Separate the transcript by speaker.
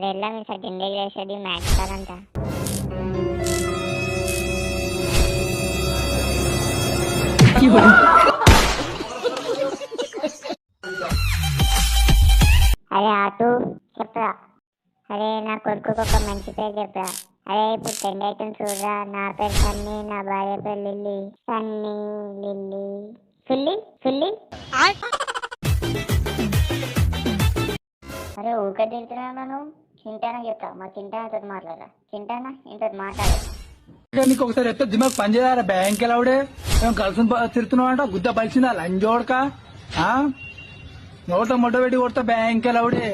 Speaker 1: అరే ఎలా మీ సార్ గిండె చేసేది మ్యాచ్ కాదంట. అరే ఆటు చెప్పరా. అరే నా కొడుకుకి ఒక మంచి పేరు చెప్పరా. అరే ఇప్పుడు 10 ఐటమ్స్ చూడరా. నా పేరు సన్నీ, నా భార్య పేరు లిల్లీ. సన్నీ లిల్లీ సుల్లి సుల్లి. అరే ఊరికే తింటున్నా నువ్వు. చింటానా చెప్తా, మా చింటానాతో మాట్లాడరా. చింటానా ఇంత మాట్లాడు.
Speaker 2: నీకు ఒకసారి ఎత్తే దిమాగ్ పనిచేయారా. బ్యాంక్ ఎలావుడే మేము కలిసి తిరుగుతున్నావు అంట. గుద్ద పలిసిందా లంజోడక నోట మొట్ట పెట్టి కొడతా బ్యాంక్ ఎలావుడే.